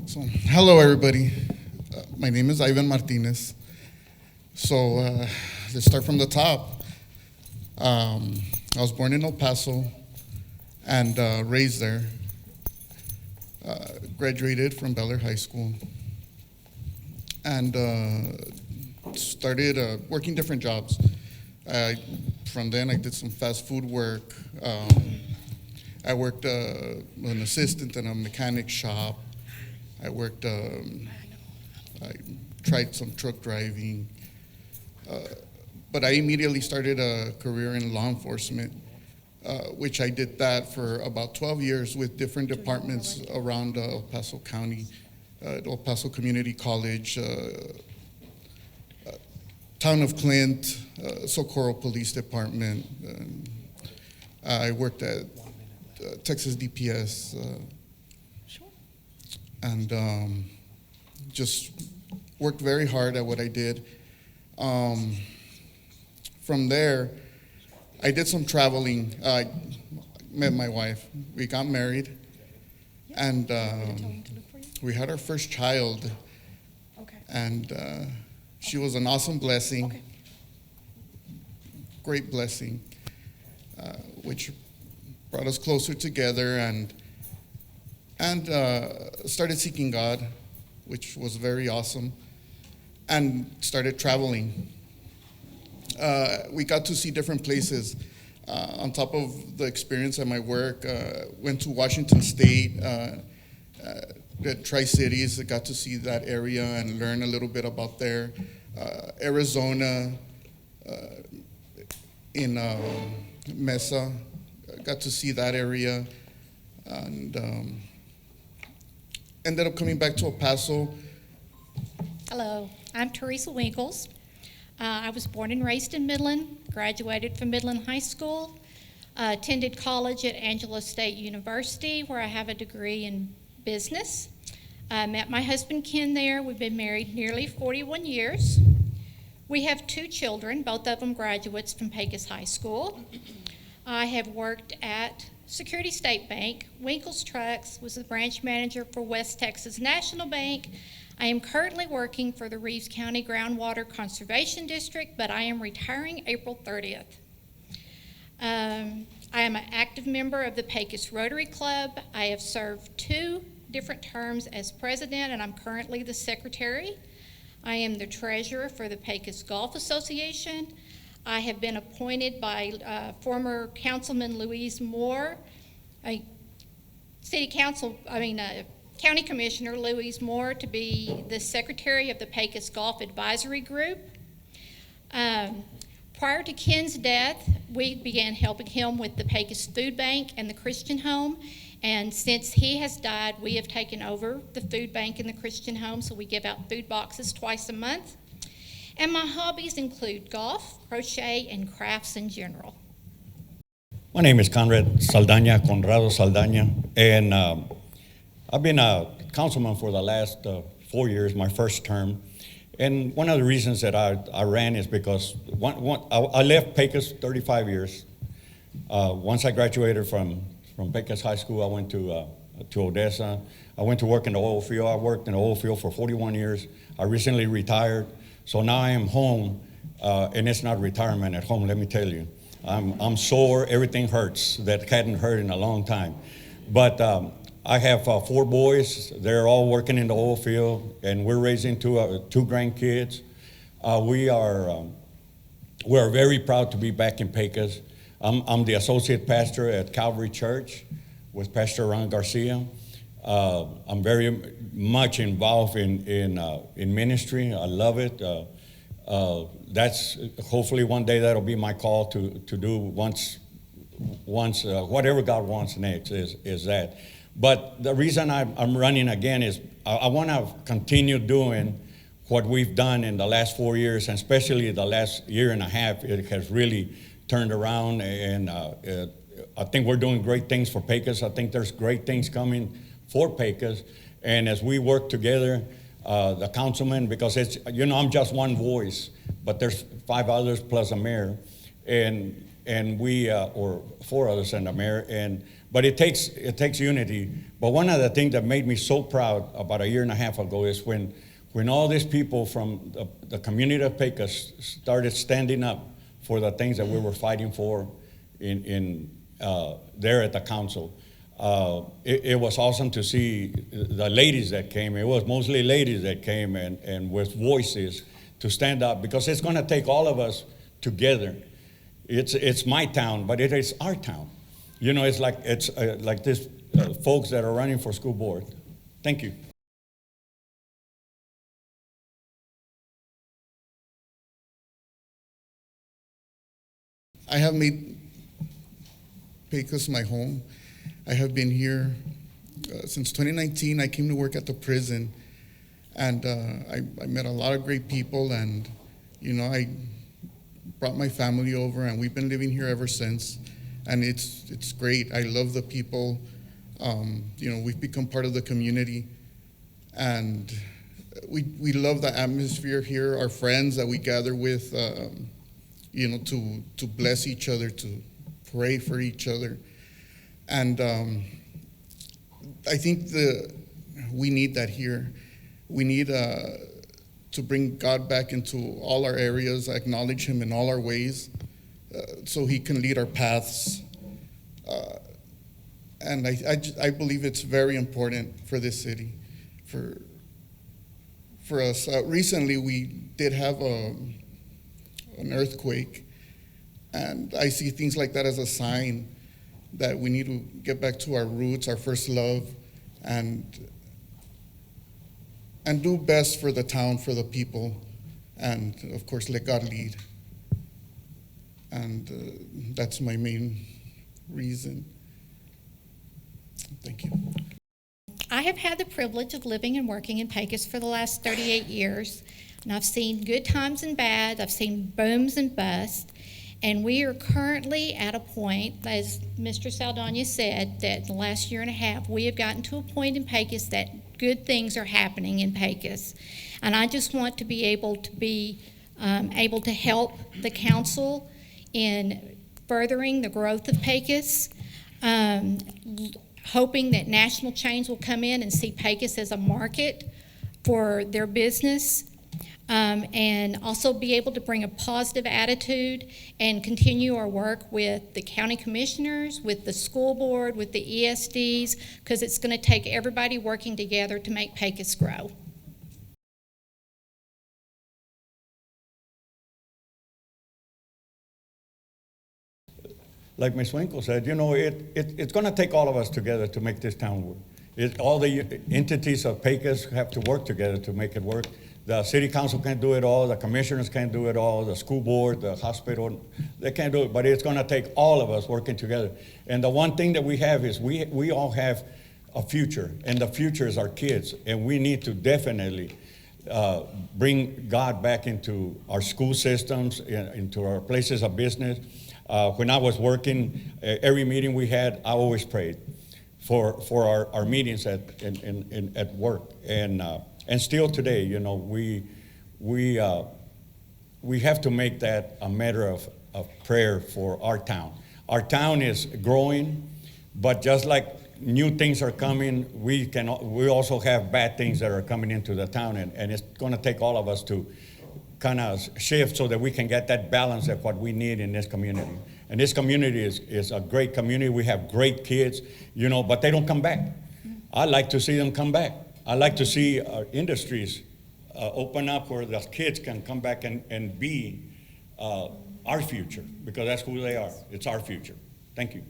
So, hello everybody. My name is Ivan Martinez. So, let's start from the top. I was born in El Paso and raised there. Graduated from Bel Air High School and started working different jobs. From then, I did some fast food work. I worked an assistant in a mechanic shop. I tried some truck driving, but I immediately started a career in law enforcement, which I did that for about 12 years with different departments around El Paso County, El Paso Community College, Town of Clint, Socorro Police Department. I worked at Texas DPS, and just worked very hard at what I did. From there, I did some traveling. I met my wife. We got married, and we had our first child. Okay. And she was an awesome blessing, Okay. great blessing, which brought us closer together, and started seeking God, which was very awesome, and started traveling. We got to see different places. On top of the experience at my work, went to Washington State, at Tri-Cities. I got to see that area and learn a little bit about there. Arizona, in Mesa, got to see that area, and ended up coming back to El Paso. Hello, I'm Teresa Winkles. I was born and raised in Midland, graduated from Midland High School, attended college at Angelo State University, where I have a degree in business. I met my husband Ken there. We've been married nearly 41 years. We have 2 children, both of them graduates from Pecos High School. I have worked at Security State Bank, Winkles Trucks, was the branch manager for West Texas National Bank. I am currently working for the Reeves County Groundwater Conservation District, but I am retiring April 30th. I am an active member of the Pecos Rotary Club. I have served 2 different terms as president, and I'm currently the secretary. I am the treasurer for the Pecos Golf Association. I have been appointed by former Councilman Louise Moore, County Commissioner Louise Moore, to be the secretary of the Pecos Golf Advisory Group. Prior to Ken's death, we began helping him with the Pecos Food Bank and the Christian Home. And since he has died, we have taken over the food bank and the Christian Home, so we give out food boxes twice a month. And my hobbies include golf, crochet, and crafts in general. My name is Conrado Saldana, and I've been a councilman for the last 4 years, my first term. And one of the reasons that I ran is because I left Pecos 35 years. Once I graduated from Pecos High School, I went to Odessa. I went to work in the oil field. I worked in the oil field for 41 years. I recently retired. So now I am home, and it's not retirement at home, let me tell you. I'm sore, everything hurts that hadn't hurt in a long time. But I have 4 boys. They're all working in the oil field, and we're raising 2 grandkids. We're very proud to be back in Pecos. I'm the associate pastor at Calvary Church with Pastor Ron Garcia. I'm very much involved in ministry. I love it. That's hopefully one day that'll be my call to do once whatever God wants next is that. But the reason I'm running again is I want to continue doing what we've done in the last 4 years, and especially the last year and a half. It has really turned around, and I think we're doing great things for Pecos. I think there's great things coming for Pecos, and as we work together, the councilman, because I'm just one voice, but there's 5 others plus a mayor, and and we or 4 others and the mayor, but it takes unity. But one of the things that made me so proud about a year and a half ago is when all these people from the community of Pecos started standing up for the things that we were fighting for in there at the council. It was awesome to see the ladies that came. It was mostly ladies that came and with voices to stand up, because it's going to take all of us together. It's my town, but it is our town. You know, it's like this folks that are running for school board. Thank you. I have made Pecos my home. I have been here since 2019. I came to work at the prison, and I met a lot of great people, and you know, I brought my family over, and we've been living here ever since. And it's great. I love the people. You know, we've become part of the community, and we love the atmosphere here. Our friends that we gather with, you know, to bless each other, to pray for each other, and I think we need that here. We need to bring God back into all our areas, acknowledge Him in all our ways, so He can lead our paths. And I believe it's very important for this city, for us. Recently, we did have an earthquake, and I see things like that as a sign that we need to get back to our roots, our first love, and do best for the town, for the people, and of course let God lead. And that's my main reason. Thank you. I have had the privilege of living and working in Pecos for the last 38 years, and I've seen good times and bad. I've seen booms and busts, and we are currently at a point, as Mr. Saldana said, that in the last year and a half, we have gotten to a point in Pecos that good things are happening in Pecos. And I just want to be able to help the council in furthering the growth of Pecos, hoping that national chains will come in and see Pecos as a market for their business, and also be able to bring a positive attitude and continue our work with the county commissioners, with the school board, with the ESDs, because it's going to take everybody working together to make Pecos grow. Like Ms. Winkles said, you know, it's going to take all of us together to make this town work. All the entities of Pecos have to work together to make it work. The city council can't do it all, the commissioners can't do it all, the school board, the hospital, they can't do it, but it's going to take all of us working together. And the one thing that we have is we all have a future, and the future is our kids, and we need to definitely bring God back into our school systems, into our places of business. When I was working, every meeting we had, I always prayed for our meetings at work, and still today, you know, we have to make that a matter of prayer for our town. Our town is growing, but just like new things are coming, we also have bad things that are coming into the town, and it's going to take all of us to kind of shift so that we can get that balance of what we need in this community. And this community is a great community. We have great kids, you know, but they don't come back. I like to see them come back. I like to see our industries open up where the kids can come back and be our future, because that's who they are. It's our future. Thank you.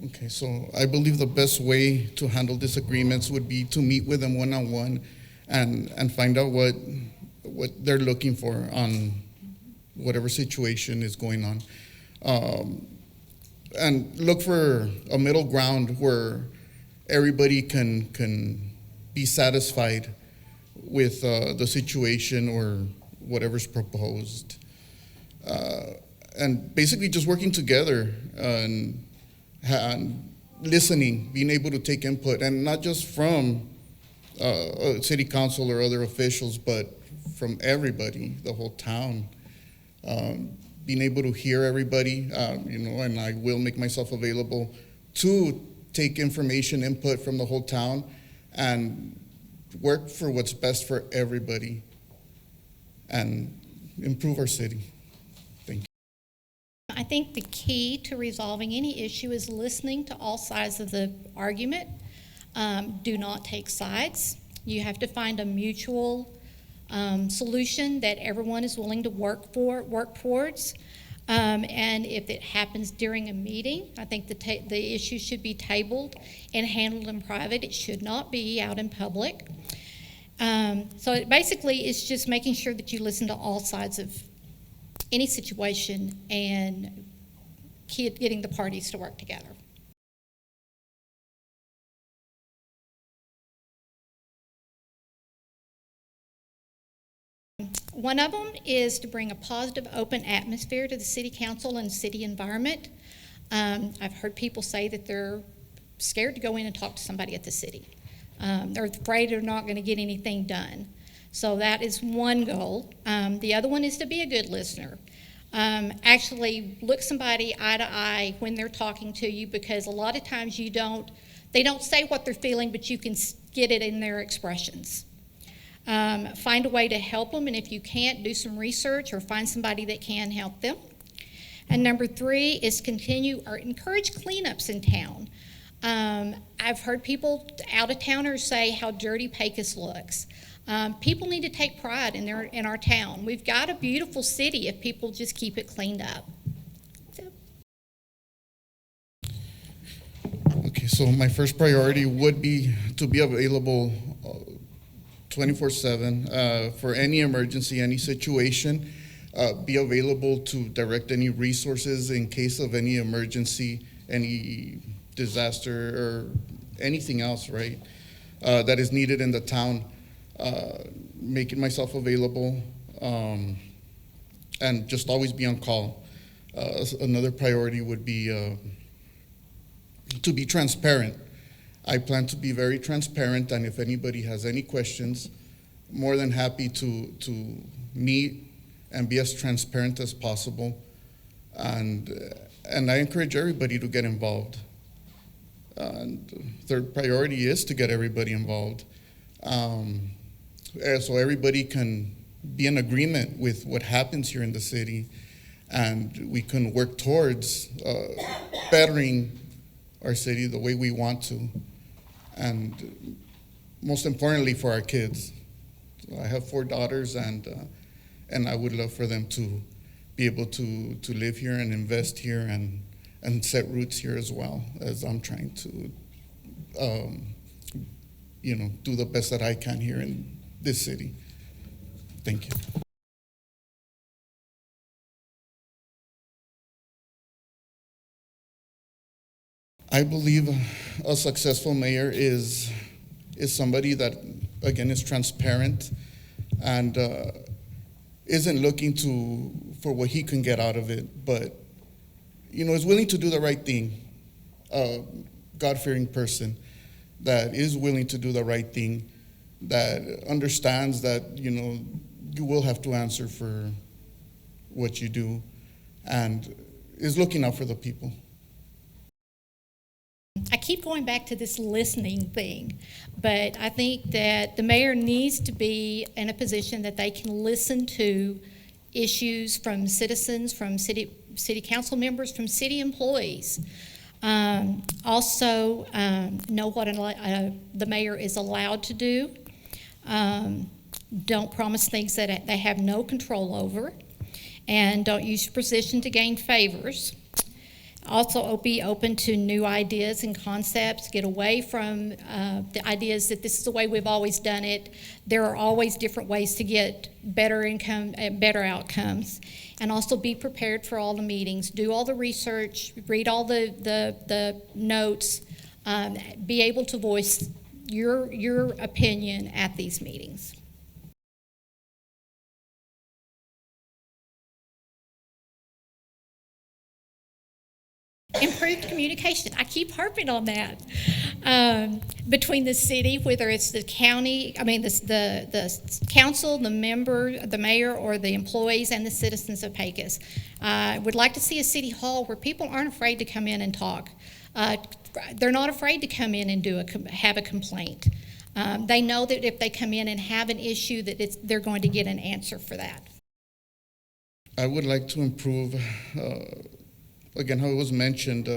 Okay, so I believe the best way to handle disagreements would be to meet with them one-on-one and find out what they're looking for on whatever situation is going on. And look for a middle ground where everybody can be satisfied with the situation or whatever's proposed. And basically just working together and listening, being able to take input, and not just from city council or other officials, but from everybody, the whole town. Being able to hear everybody, and I will make myself available to take information, input from the whole town, and work for what's best for everybody and improve our city. Thank you. I think the key to resolving any issue is listening to all sides of the argument. Do not take sides. You have to find a mutual solution that everyone is willing to work towards. And if it happens during a meeting, I think the issue should be tabled and handled in private. It should not be out in public. So basically, it's just making sure that you listen to all sides of any situation and getting the parties to work together. One of them is to bring a positive, open atmosphere to the city council and city environment. I've heard people say that they're scared to go in and talk to somebody at the city. They're afraid they're not going to get anything done. So that is one goal. The other one is to be a good listener. Actually look somebody eye to eye when they're talking to you, because a lot of times they don't say what they're feeling, but you can get it in their expressions. Find a way to help them, and if you can't, do some research or find somebody that can help them. And number 3 is continue or encourage cleanups in town. I've heard people, out-of-towners, say how dirty Pecos looks. People need to take pride in our town. We've got a beautiful city if people just keep it cleaned up. Okay, so my first priority would be to be available 24/7 for any emergency, any situation. Be available to direct any resources in case of any emergency, any disaster, or anything else, right, that is needed in the town. Making myself available, and just always be on call. Another priority would be to be transparent. I plan to be very transparent, and if anybody has any questions, more than happy to meet and be as transparent as possible. And I encourage everybody to get involved. And third priority is to get everybody involved. So everybody can be in agreement with what happens here in the city, and we can work towards bettering our city the way we want to, and most importantly for our kids. So I have 4 daughters, and I would love for them to be able to live here and invest here and set roots here, as well as I'm trying to do the best that I can here in this city. Thank you. I believe a successful mayor is somebody that, again, is transparent and isn't looking for what he can get out of it, but is willing to do the right thing. God-fearing person that is willing to do the right thing, that understands that you will have to answer for what you do, and is looking out for the people. I keep going back to this listening thing, but I think that the mayor needs to be in a position that they can listen to issues from citizens, from city council members, from city employees. Also, know what the mayor is allowed to do. Don't promise things that they have no control over, and don't use your position to gain favors. Also, be open to new ideas and concepts. Get away from the ideas that this is the way we've always done it. There are always different ways to get better income and better outcomes. And also be prepared for all the meetings. Do all the research. Read all the notes. Be able to voice your opinion at these meetings. Improved communication. I keep harping on that. Between the city, whether it's the county, the council, the member, the mayor, or the employees and the citizens of Pecos. Would like to see a city hall where people aren't afraid to come in and talk. They're not afraid to come in and have a complaint. They know that if they come in and have an issue, that they're going to get an answer for that. I would like to improve, again, how it was mentioned,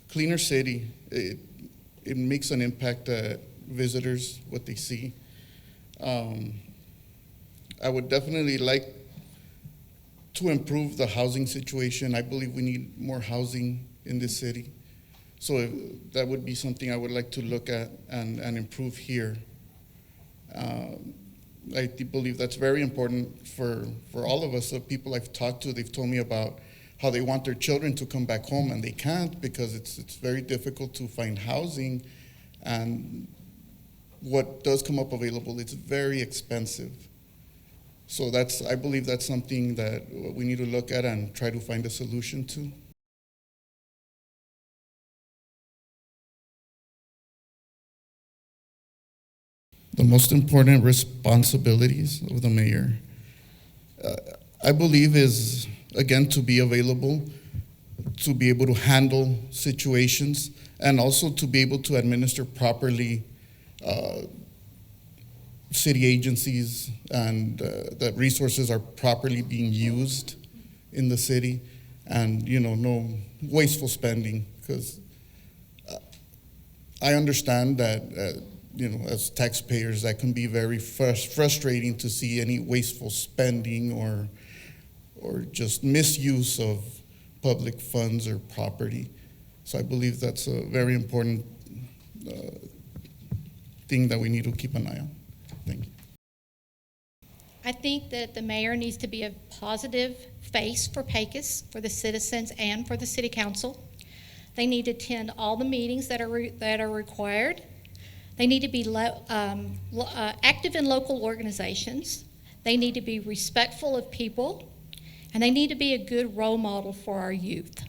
cleaner city. It makes an impact at visitors, what they see. I would definitely like to improve the housing situation. I believe we need more housing in this city. So that would be something I would like to look at and improve here. I believe that's very important for all of us. The people I've talked to, they've told me about how they want their children to come back home and they can't because it's very difficult to find housing, and what does come up available, it's very expensive. So I believe that's something that we need to look at and try to find a solution to. The most important responsibilities of the mayor, I believe, is, again, to be available, to be able to handle situations, and also to be able to administer properly city agencies, and that resources are properly being used in the city, and no wasteful spending, because I understand that as taxpayers, that can be very frustrating to see any wasteful spending or just misuse of public funds or property. So I believe that's a very important thing that we need to keep an eye on. Thank you. I think that the mayor needs to be a positive face for Pecos, for the citizens, and for the city council. They need to attend all the meetings that are required. They need to be active in local organizations. They need to be respectful of people, and they need to be a good role model for our youth.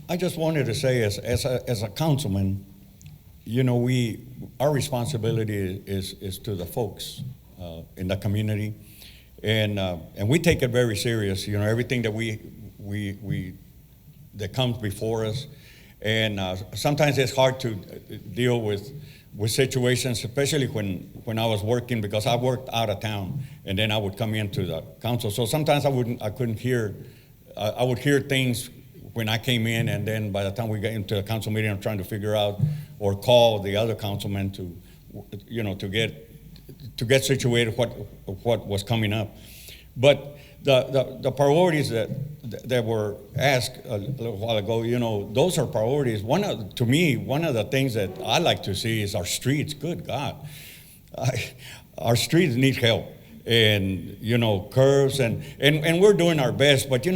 I just wanted to say, as a councilman, our responsibility is to the folks in the community, and we take it very serious. Everything that that comes before us, and sometimes it's hard to deal with situations, especially when I was working, because I worked out of town, and then I would come into the council. So sometimes I couldn't hear. I would hear things when I came in, and then by the time we got into the council meeting, I'm trying to figure out or call the other councilmen to get situated what was coming up. But the priorities that were asked a little while ago, those are priorities. One of the things that I like to see is our streets. Good God, our streets need help, and curves, and we're doing our best. But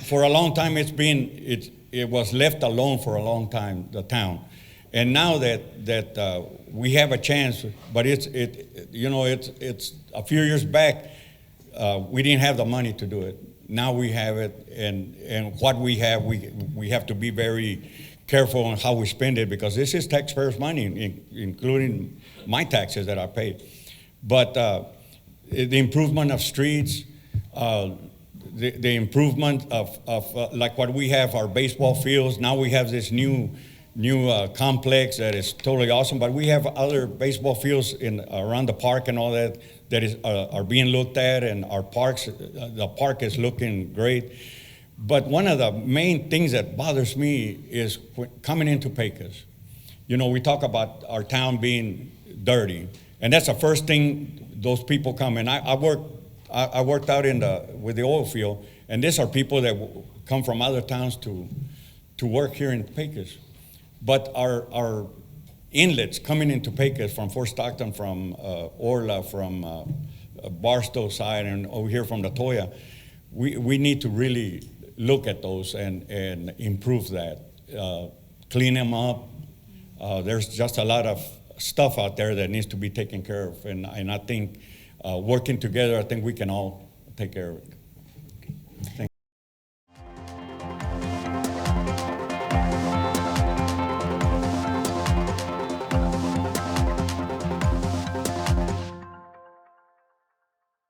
for a long time it was left alone for a long time, the town, and now that we have a chance, but it's a few years back. We didn't have the money to do it. Now we have it, and what we have to be very careful on how we spend it, because this is taxpayers' money, including my taxes that I paid. But the improvement of streets, the improvement of like what we have, our baseball fields. Now we have this new complex that is totally awesome. But we have other baseball fields around the park and all that are being looked at, and our parks. The park is looking great. But one of the main things that bothers me is coming into Pecos. We talk about our town being dirty, and that's the first thing those people come. And I worked out with the oil field, and these are people that come from other towns to work here in Pecos. But our inlets coming into Pecos from Fort Stockton, from Orla, from Barstow side, and over here from La Toya, we need to really look at those and improve that, clean them up. There's just a lot of stuff out there that needs to be taken care of, and I think working together, I think we can all take care of it.